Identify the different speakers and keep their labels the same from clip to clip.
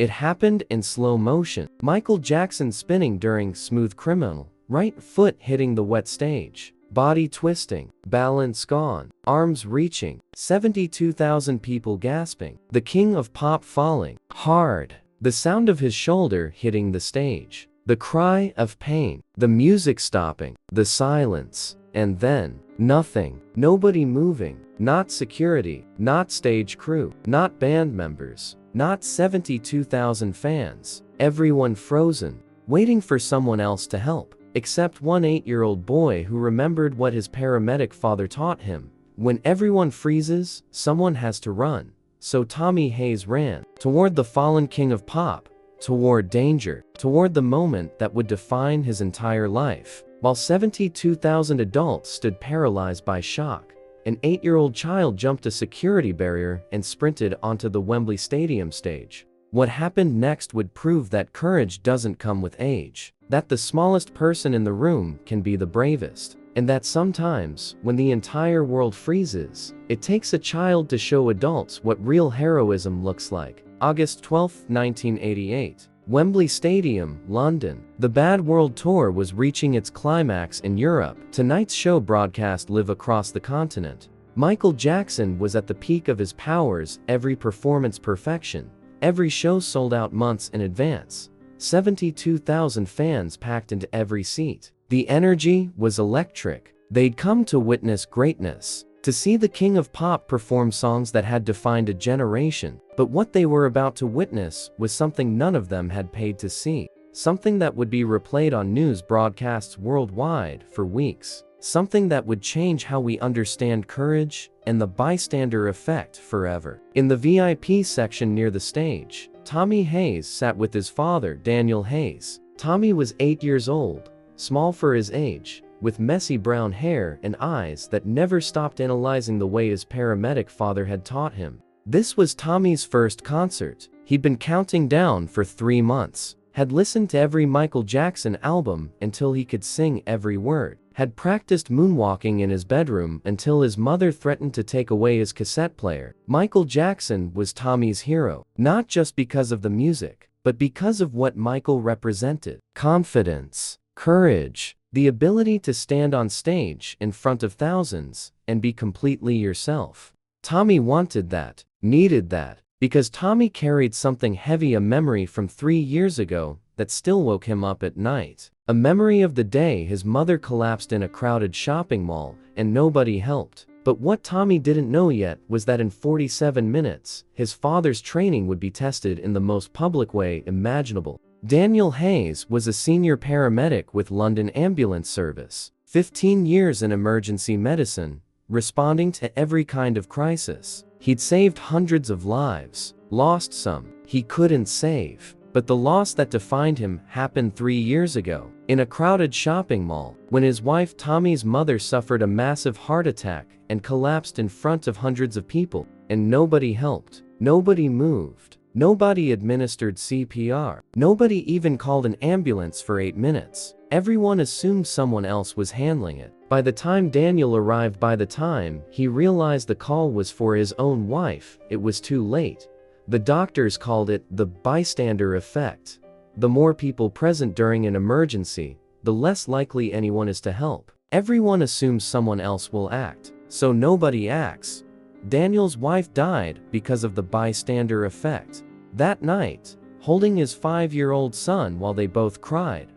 Speaker 1: It happened in slow motion. Michael Jackson spinning during Smooth Criminal, right foot hitting the wet stage, body twisting, balance gone, arms reaching, 72,000 people gasping, the king of pop falling hard, the sound of his shoulder hitting the stage, the cry of pain, the music stopping, the silence, and then nothing, nobody moving, not security, not stage crew, not band members, not 72,000 fans, everyone frozen, waiting for someone else to help, except one 8-year-old boy who remembered what his paramedic father taught him. When everyone freezes, someone has to run. So Tommy Hayes ran toward the fallen king of pop, toward danger, toward the moment that would define his entire life. While 72,000 adults stood paralyzed by shock, an 8-year-old child jumped a security barrier and sprinted onto the Wembley Stadium stage. What happened next would prove that courage doesn't come with age, that the smallest person in the room can be the bravest, and that sometimes, when the entire world freezes, it takes a child to show adults what real heroism looks like. August 12, 1988. Wembley Stadium, London. The Bad World Tour was reaching its climax in Europe. Tonight's show broadcast live across the continent. Michael Jackson was at the peak of his powers, every performance perfection. Every show sold out months in advance. 72,000 fans packed into every seat. The energy was electric. They'd come to witness greatness, to see the king of pop perform songs that had defined a generation. But what they were about to witness was something none of them had paid to see. Something that would be replayed on news broadcasts worldwide for weeks. Something that would change how we understand courage and the bystander effect forever. In the VIP section near the stage, Tommy Hayes sat with his father, Daniel Hayes. Tommy was 8 years old, small for his age, with messy brown hair and eyes that never stopped analyzing the way his paramedic father had taught him. This was Tommy's first concert. He'd been counting down for 3 months, had listened to every Michael Jackson album until he could sing every word, had practiced moonwalking in his bedroom until his mother threatened to take away his cassette player. Michael Jackson was Tommy's hero, not just because of the music, but because of what Michael represented. Confidence, courage, the ability to stand on stage in front of thousands and be completely yourself. Tommy wanted that, needed that, because Tommy carried something heavy, a memory from 3 years ago that still woke him up at night. A memory of the day his mother collapsed in a crowded shopping mall and nobody helped. But what Tommy didn't know yet was that in 47 minutes, his father's training would be tested in the most public way imaginable. Daniel Hayes was a senior paramedic with London Ambulance Service, 15 years in emergency medicine, responding to every kind of crisis. He'd saved hundreds of lives, lost some he couldn't save. But the loss that defined him happened 3 years ago, in a crowded shopping mall, when his wife Tommy's mother suffered a massive heart attack and collapsed in front of hundreds of people, and nobody helped, nobody moved, nobody administered CPR, nobody even called an ambulance for 8 minutes. Everyone assumed someone else was handling it. By the time Daniel arrived, by the time he realized the call was for his own wife, it was too late. The doctors called it the bystander effect. The more people present during an emergency, the less likely anyone is to help. Everyone assumes someone else will act, so nobody acts. Daniel's wife died because of the bystander effect. That night, holding his 5-year-old son while they both cried,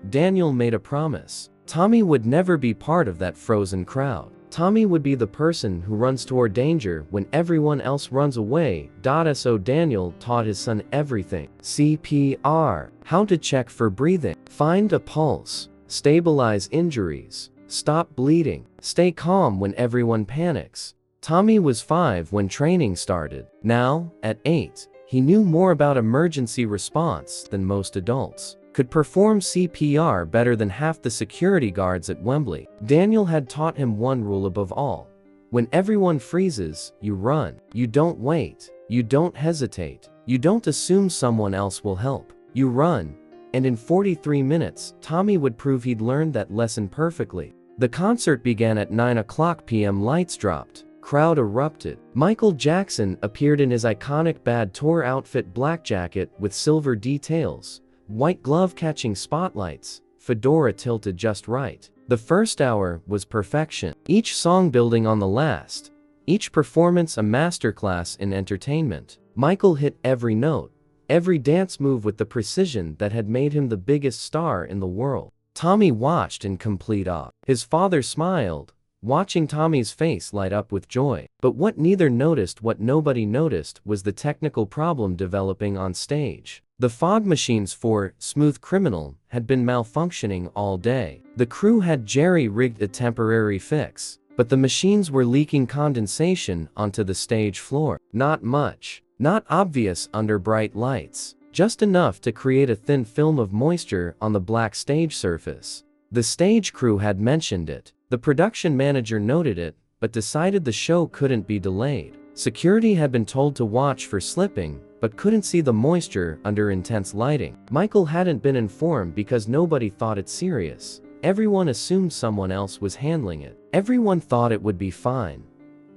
Speaker 1: Daniel made a promise. Tommy would never be part of that frozen crowd. Tommy would be the person who runs toward danger when everyone else runs away. So Daniel taught his son everything. CPR, how to check for breathing, find a pulse, stabilize injuries, stop bleeding, stay calm when everyone panics. Tommy was 5 when training started. Now, at 8, he knew more about emergency response than most adults. Could perform CPR better than half the security guards at Wembley. Daniel had taught him one rule above all. When everyone freezes, you run. You don't wait. You don't hesitate. You don't assume someone else will help. You run. And in 43 minutes, Tommy would prove he'd learned that lesson perfectly. The concert began at 9 o'clock p.m. Lights dropped. Crowd erupted. Michael Jackson appeared in his iconic bad tour outfit, black jacket with silver details, white glove catching spotlights, fedora tilted just right. The first hour was perfection, each song building on the last, each performance a masterclass in entertainment. Michael hit every note, every dance move with the precision that had made him the biggest star in the world. Tommy watched in complete awe. His father smiled, watching Tommy's face light up with joy. But what nobody noticed was the technical problem developing on stage. The fog machines for Smooth Criminal had been malfunctioning all day. The crew had jerry-rigged a temporary fix, but the machines were leaking condensation onto the stage floor. Not much, not obvious under bright lights, just enough to create a thin film of moisture on the black stage surface. The stage crew had mentioned it. The production manager noted it, but decided the show couldn't be delayed. Security had been told to watch for slipping, but couldn't see the moisture under intense lighting. Michael hadn't been informed because nobody thought it serious. Everyone assumed someone else was handling it. Everyone thought it would be fine.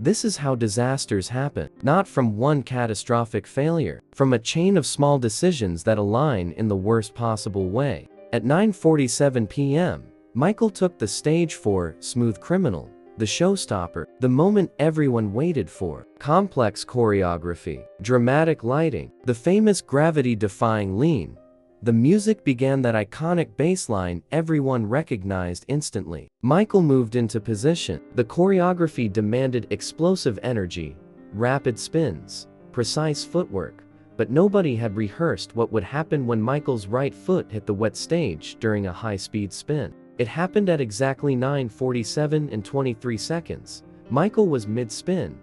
Speaker 1: This is how disasters happen, not from one catastrophic failure, from a chain of small decisions that align in the worst possible way. At 9:47 p.m., Michael took the stage for Smooth Criminal, the showstopper, the moment everyone waited for. Complex choreography, dramatic lighting, the famous gravity-defying lean. The music began that iconic bass line everyone recognized instantly. Michael moved into position. The choreography demanded explosive energy, rapid spins, precise footwork, but nobody had rehearsed what would happen when Michael's right foot hit the wet stage during a high-speed spin. It happened at exactly 9:47 and 23 seconds. Michael was mid-spin,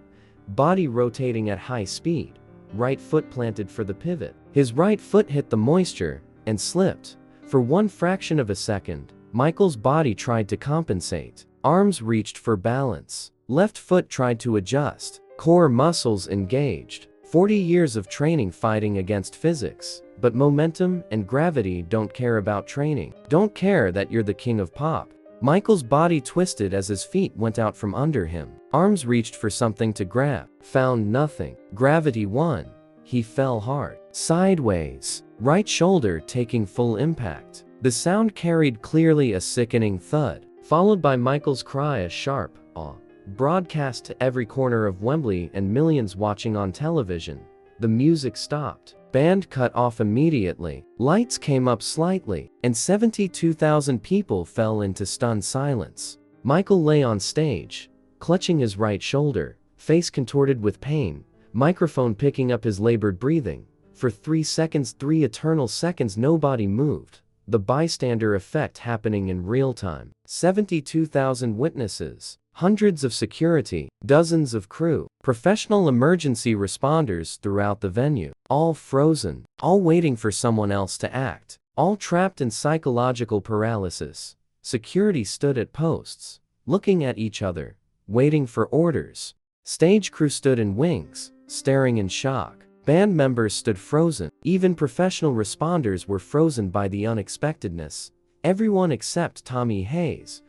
Speaker 1: body rotating at high speed, right foot planted for the pivot. His right foot hit the moisture and slipped. For one fraction of a second, Michael's body tried to compensate. Arms reached for balance. Left foot tried to adjust. Core muscles engaged. 40 years of training fighting against physics. But momentum and gravity don't care about training. Don't care that you're the king of pop. Michael's body twisted as his feet went out from under him. Arms reached for something to grab. Found nothing. Gravity won. He fell hard. Sideways. Right shoulder taking full impact. The sound carried clearly a sickening thud, followed by Michael's cry, a sharp awe, broadcast to every corner of Wembley and millions watching on television. The music stopped. Band cut off immediately. Lights came up slightly, and 72,000 people fell into stunned silence. Michael lay on stage, clutching his right shoulder, face contorted with pain, microphone picking up his labored breathing. For 3 seconds, 3 eternal seconds, nobody moved. The bystander effect happening in real time. 72,000 witnesses, hundreds of security, dozens of crew, professional emergency responders throughout the venue, all frozen, all waiting for someone else to act, all trapped in psychological paralysis. Security stood at posts, looking at each other, waiting for orders. Stage crew stood in wings, staring in shock. Band members stood frozen. Even professional responders were frozen by the unexpectedness. Everyone except Tommy Hayes.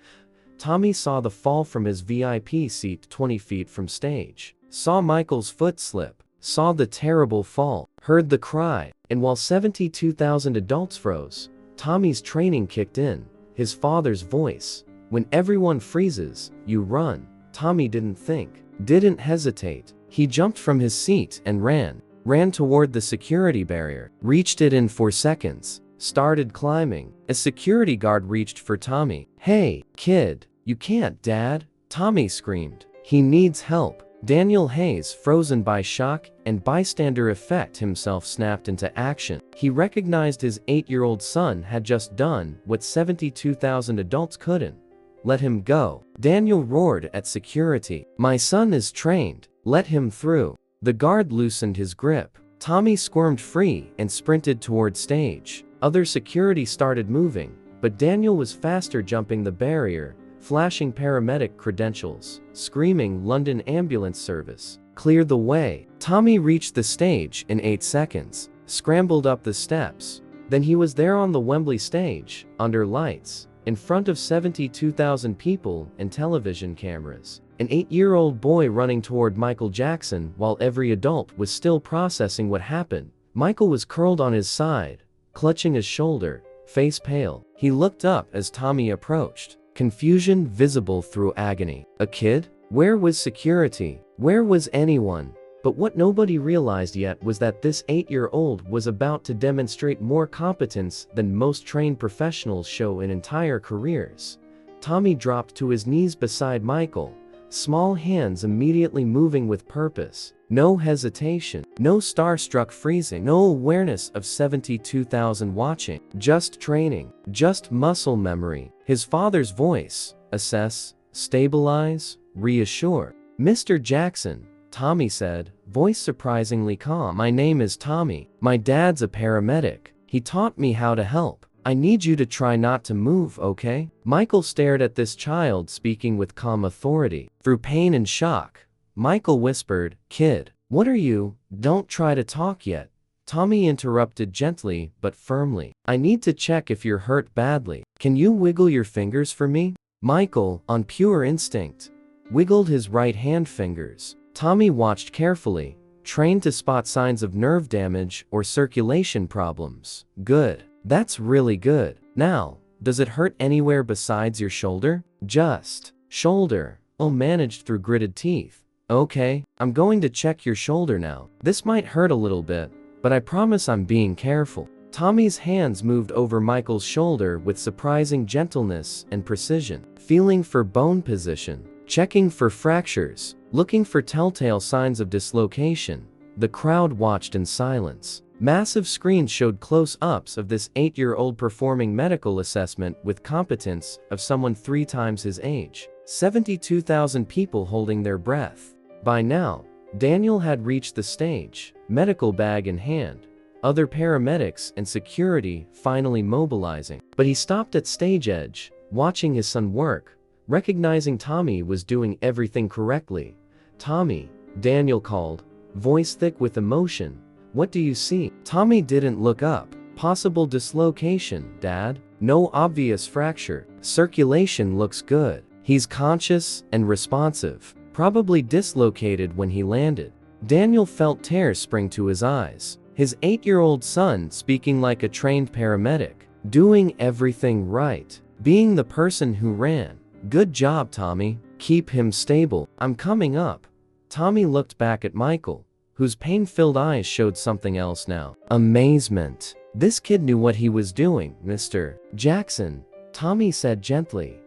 Speaker 1: Tommy saw the fall from his VIP seat 20 feet from stage, saw Michael's foot slip, saw the terrible fall, heard the cry, and while 72,000 adults froze, Tommy's training kicked in, his father's voice. When everyone freezes, you run. Tommy didn't think, didn't hesitate. He jumped from his seat and ran toward the security barrier, reached it in 4 seconds, started climbing. A security guard reached for Tommy. "Hey, kid, you can't, Dad," Tommy screamed. "He needs help." Daniel Hayes, frozen by shock and bystander effect, himself snapped into action. He recognized his 8-year-old son had just done what 72,000 adults couldn't. Let him go. Daniel roared at security. "My son is trained. Let him through." The guard loosened his grip. Tommy squirmed free and sprinted toward stage. Other security started moving, but Daniel was faster, jumping the barrier, flashing paramedic credentials, screaming London ambulance service. Cleared the way. Tommy reached the stage in 8 seconds, scrambled up the steps. Then he was there on the Wembley stage, under lights, in front of 72,000 people and television cameras. An 8-year-old boy running toward Michael Jackson while every adult was still processing what happened. Michael was curled on his side, clutching his shoulder, face pale. He looked up as Tommy approached, confusion visible through agony. A kid? Where was security? Where was anyone? But what nobody realized yet was that this 8-year-old was about to demonstrate more competence than most trained professionals show in entire careers. Tommy dropped to his knees beside Michael, small hands immediately moving with purpose. No hesitation, no starstruck freezing, no awareness of 72,000 watching. Just training, just muscle memory. His father's voice: assess, stabilize, reassure. Mr. Jackson, Tommy said, voice surprisingly calm. My name is Tommy. My dad's a paramedic. He taught me how to help. I need you to try not to move, okay? Michael stared at this child speaking with calm authority. Through pain and shock, Michael whispered, "Kid, what are you? Don't try to talk yet." Tommy interrupted gently but firmly. "I need to check if you're hurt badly. Can you wiggle your fingers for me?" Michael, on pure instinct, wiggled his right hand fingers. Tommy watched carefully, trained to spot signs of nerve damage or circulation problems. Good. That's really good. Now, does it hurt anywhere besides your shoulder? Just shoulder. Oh, managed through gritted teeth. Okay, I'm going to check your shoulder now. This might hurt a little bit, but I promise I'm being careful. Tommy's hands moved over Michael's shoulder with surprising gentleness and precision, feeling for bone position, checking for fractures, looking for telltale signs of dislocation. The crowd watched in silence. Massive screens showed close-ups of this 8-year-old performing medical assessment with competence of someone 3 times his age. 72,000 people holding their breath. By now, Daniel had reached the stage, medical bag in hand, other paramedics and security finally mobilizing. But he stopped at stage edge, watching his son work, recognizing Tommy was doing everything correctly. "Tommy," Daniel called, voice thick with emotion. "What do you see?" Tommy didn't look up. "Possible dislocation, Dad. No obvious fracture. Circulation looks good. He's conscious and responsive. Probably dislocated when he landed." Daniel felt tears spring to his eyes. His 8-year-old son speaking like a trained paramedic, doing everything right, being the person who ran. "Good job, Tommy. Keep him stable. I'm coming up." Tommy looked back at Michael, whose pain-filled eyes showed something else now. Amazement. This kid knew what he was doing. "Mr. Jackson," Tommy said gently,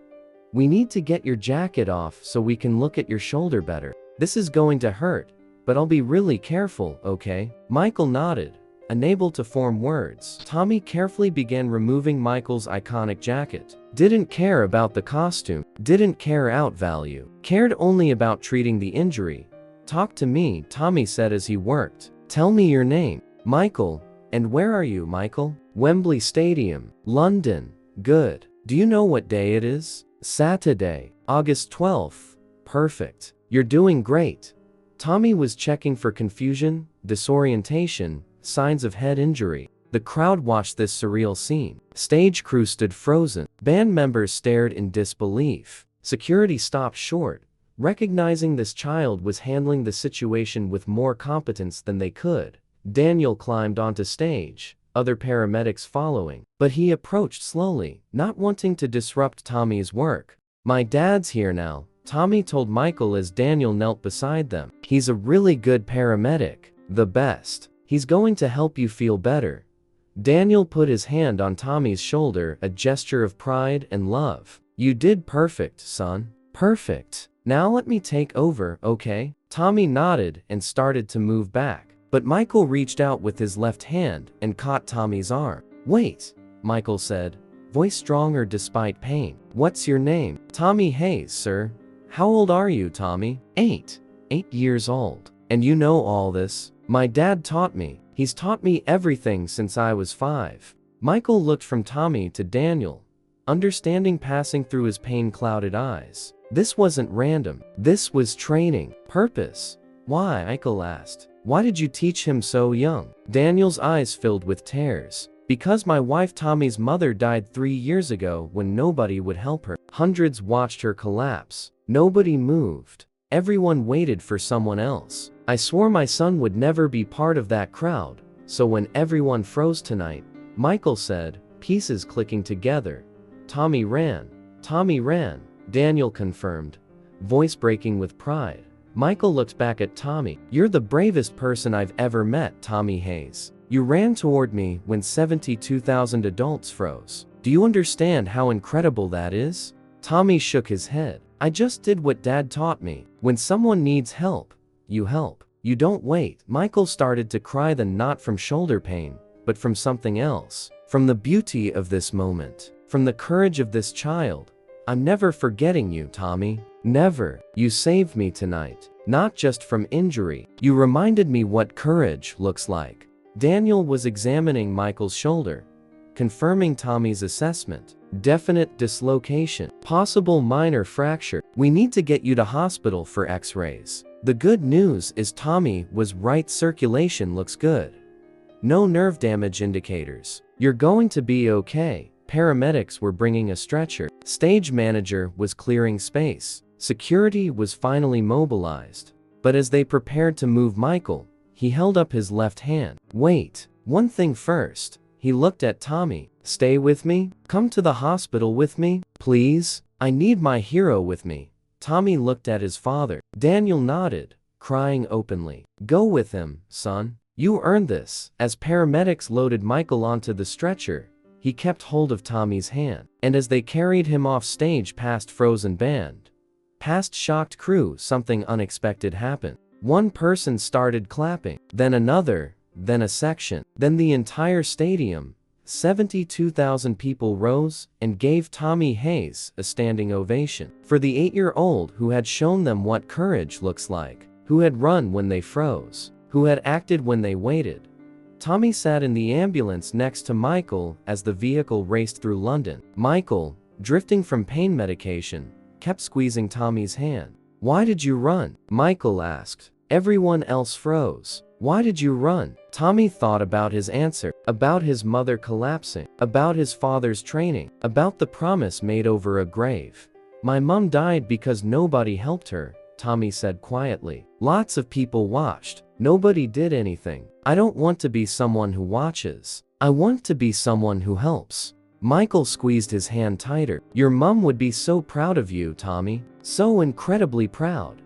Speaker 1: "we need to get your jacket off so we can look at your shoulder better. This is going to hurt, but I'll be really careful, okay?" Michael nodded, unable to form words. Tommy carefully began removing Michael's iconic jacket. Didn't care about the costume, didn't care out value, cared only about treating the injury. "Talk to me," Tommy said as he worked. "Tell me your name." "Michael." "And where are you, Michael?" "Wembley Stadium, London." "Good. Do you know what day it is?" "Saturday, August 12th. "Perfect. You're doing great." Tommy was checking for confusion, disorientation, signs of head injury. The crowd watched this surreal scene. Stage crew stood frozen. Band members stared in disbelief. Security stopped short, recognizing this child was handling the situation with more competence than they could. Daniel climbed onto stage, other paramedics following. But he approached slowly, not wanting to disrupt Tommy's work. "My dad's here now," Tommy told Michael as Daniel knelt beside them. "He's a really good paramedic. The best. He's going to help you feel better." Daniel put his hand on Tommy's shoulder, a gesture of pride and love. "You did perfect, son. Perfect. Now let me take over, okay?" Tommy nodded and started to move back. But Michael reached out with his left hand and caught Tommy's arm. "Wait," Michael said, voice stronger despite pain. "What's your name?" "Tommy Hayes, sir." "How old are you, Tommy?" 8. 8 years old. "And you know all this?" "My dad taught me. He's taught me everything since I was 5. Michael looked from Tommy to Daniel, understanding passing through his pain-clouded eyes. This wasn't random. This was training. Purpose. "Why?" Michael asked. "Why did you teach him so young?" Daniel's eyes filled with tears. "Because my wife Tommy's mother died 3 years ago when nobody would help her." Hundreds watched her collapse. Nobody moved. Everyone waited for someone else. I swore my son would never be part of that crowd, so when everyone froze tonight, Michael said, pieces clicking together. Tommy ran. Tommy ran, Daniel confirmed, voice breaking with pride. Michael looked back at Tommy. You're the bravest person I've ever met, Tommy Hayes. You ran toward me when 72,000 adults froze. Do you understand how incredible that is? Tommy shook his head. I just did what Dad taught me. When someone needs help, you help. You don't wait. Michael started to cry, then not from shoulder pain, but from something else. From the beauty of this moment. From the courage of this child. I'm never forgetting you, Tommy. Never. You saved me tonight. Not just from injury. You reminded me what courage looks like. Daniel was examining Michael's shoulder, confirming Tommy's assessment. Definite dislocation. Possible minor fracture. We need to get you to hospital for x-rays. The good news is Tommy was right. Circulation looks good. No nerve damage indicators. You're going to be okay. Paramedics were bringing a stretcher. Stage manager was clearing space. Security was finally mobilized. But as they prepared to move Michael, he held up his left hand. Wait, one thing first. He looked at Tommy. Stay with me? Come to the hospital with me, please? I need my hero with me. Tommy looked at his father. Daniel nodded, crying openly. Go with him, son. You earned this. As paramedics loaded Michael onto the stretcher, he kept hold of Tommy's hand. And as they carried him off stage past frozen band, past shocked crew, something unexpected happened. One person started clapping, then another, then a section, then the entire stadium. 72,000 people rose and gave Tommy Hayes a standing ovation. For the 8-year-old who had shown them what courage looks like, who had run when they froze, who had acted when they waited. Tommy sat in the ambulance next to Michael as the vehicle raced through London. Michael, drifting from pain medication, kept squeezing Tommy's hand. Why did you run? Michael asked. Everyone else froze. Why did you run? Tommy thought about his answer, about his mother collapsing, about his father's training, about the promise made over a grave. My mom died because nobody helped her, Tommy said quietly. Lots of people watched. Nobody did anything. I don't want to be someone who watches. I want to be someone who helps. Michael squeezed his hand tighter. Your mom would be so proud of you, Tommy. So incredibly proud.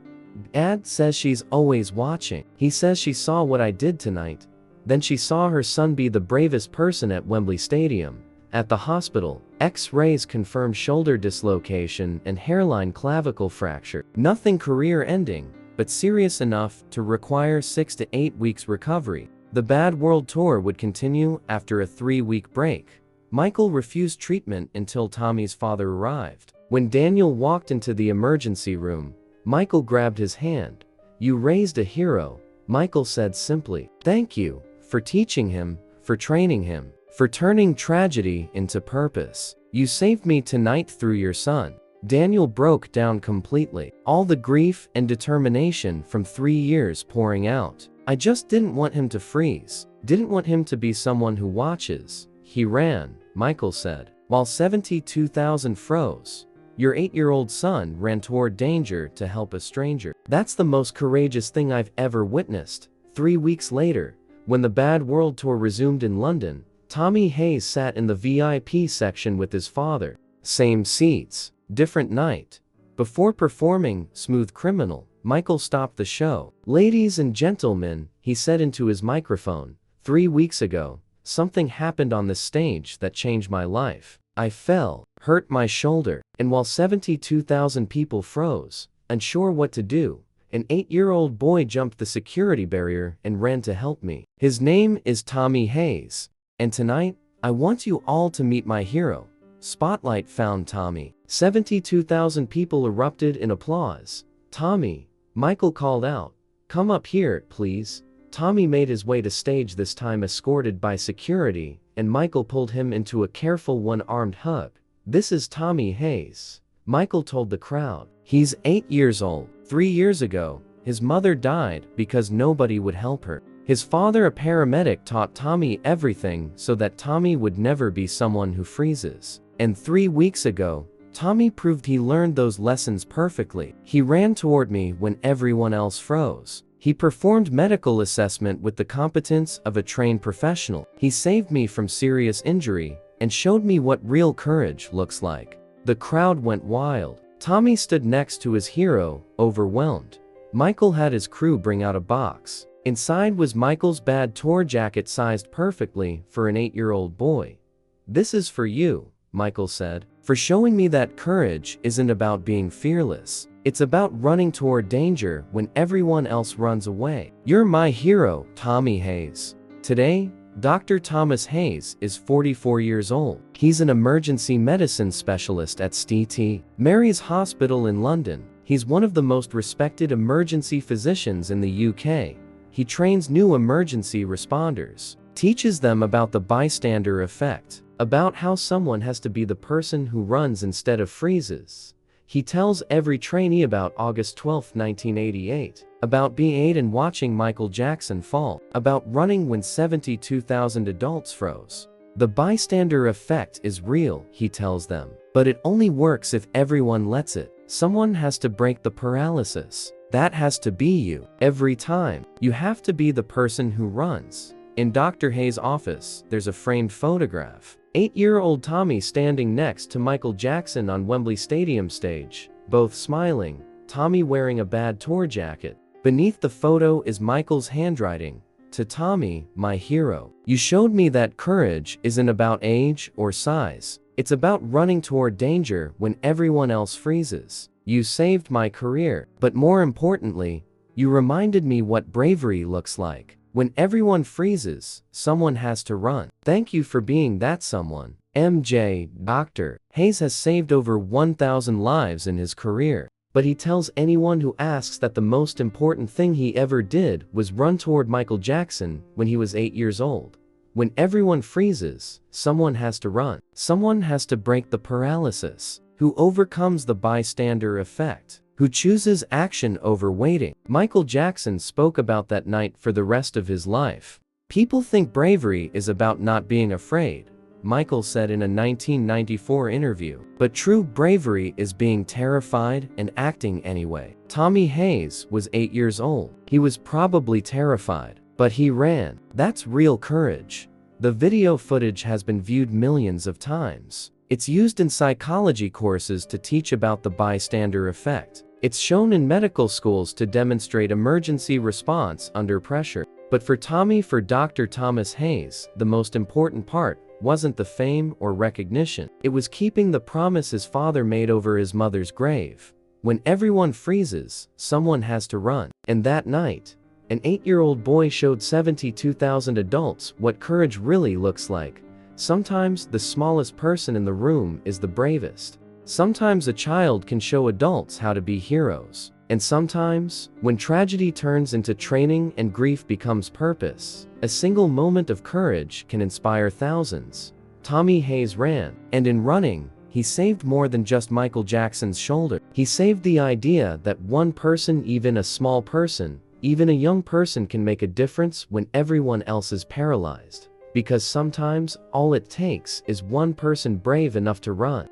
Speaker 1: Dad says she's always watching. He says she saw what I did tonight. Then she saw her son be the bravest person at Wembley Stadium. At the hospital, X-rays confirmed shoulder dislocation and hairline clavicle fracture. Nothing career-ending, but serious enough to require 6 to 8 weeks recovery. The Bad World Tour would continue after a 3-week break. Michael refused treatment until Tommy's father arrived. When Daniel walked into the emergency room, Michael grabbed his hand. You raised a hero, Michael said simply. Thank you for teaching him, for training him, for turning tragedy into purpose. You saved me tonight through your son. Daniel broke down completely, all the grief and determination from 3 years pouring out. I just didn't want him to freeze, didn't want him to be someone who watches. He ran, Michael said, while 72,000 froze. Your 8-year-old son ran toward danger to help a stranger. That's the most courageous thing I've ever witnessed. 3 weeks later, when the Bad World Tour resumed in London, Tommy Hayes sat in the VIP section with his father. Same seats, different night. Before performing Smooth Criminal, Michael stopped the show. Ladies and gentlemen, he said into his microphone, 3 weeks ago, something happened on the stage that changed my life. I fell, hurt my shoulder, and while 72,000 people froze, unsure what to do, an 8-year-old boy jumped the security barrier and ran to help me. His name is Tommy Hayes. And tonight, I want you all to meet my hero. Spotlight found Tommy. 72,000 people erupted in applause. Tommy, Michael called out. Come up here, please. Tommy made his way to stage, this time escorted by security, and Michael pulled him into a careful one-armed hug. This is Tommy Hayes, Michael told the crowd. He's 8 years old. 3 years ago, his mother died because nobody would help her. His father, a paramedic, taught Tommy everything so that Tommy would never be someone who freezes. And 3 weeks ago, Tommy proved he learned those lessons perfectly. He ran toward me when everyone else froze. He performed medical assessment with the competence of a trained professional. He saved me from serious injury and showed me what real courage looks like. The crowd went wild. Tommy stood next to his hero, overwhelmed. Michael had his crew bring out a box. Inside was Michael's bad tour jacket sized perfectly for an 8-year-old boy. "This is for you," Michael said, "for showing me that courage isn't about being fearless. It's about running toward danger when everyone else runs away. You're my hero, Tommy Hayes." Today, Dr. Thomas Hayes is 44 years old. He's an emergency medicine specialist at St. Mary's Hospital in London. He's one of the most respected emergency physicians in the UK. He trains new emergency responders, teaches them about the bystander effect, about how someone has to be the person who runs instead of freezes. He tells every trainee about August 12, 1988, about being 8 and watching Michael Jackson fall, about running when 72,000 adults froze. The bystander effect is real, he tells them, but it only works if everyone lets it. Someone has to break the paralysis. That has to be you. Every time. You have to be the person who runs. In Dr. Hayes' office, there's a framed photograph. 8-year-old Tommy standing next to Michael Jackson on Wembley Stadium stage, both smiling, Tommy wearing a bad tour jacket. Beneath the photo is Michael's handwriting, "To Tommy, my hero. You showed me that courage isn't about age or size. It's about running toward danger when everyone else freezes. You saved my career, but more importantly, you reminded me what bravery looks like. When everyone freezes, someone has to run. Thank you for being that someone." MJ, Dr. Hayes has saved over 1,000 lives in his career, but he tells anyone who asks that the most important thing he ever did was run toward Michael Jackson when he was 8 years old. When everyone freezes, someone has to run. Someone has to break the paralysis. Who overcomes the bystander effect? Who chooses action over waiting? Michael Jackson spoke about that night for the rest of his life. "People think bravery is about not being afraid," Michael said in a 1994 interview. "But true bravery is being terrified and acting anyway." Tommy Hayes was 8 years old. He was probably terrified, but he ran. That's real courage. The video footage has been viewed millions of times. It's used in psychology courses to teach about the bystander effect. It's shown in medical schools to demonstrate emergency response under pressure. But for Dr. Thomas Hayes, the most important part wasn't the fame or recognition. It was keeping the promise his father made over his mother's grave. When everyone freezes, someone has to run. And that night, an 8-year-old boy showed 72,000 adults what courage really looks like. Sometimes the smallest person in the room is the bravest. Sometimes a child can show adults how to be heroes. And sometimes, when tragedy turns into training and grief becomes purpose, a single moment of courage can inspire thousands. Tommy Hayes ran, and in running, he saved more than just Michael Jackson's shoulder. He saved the idea that one person, even a small person, even a young person, can make a difference when everyone else is paralyzed. Because sometimes, all it takes is one person brave enough to run.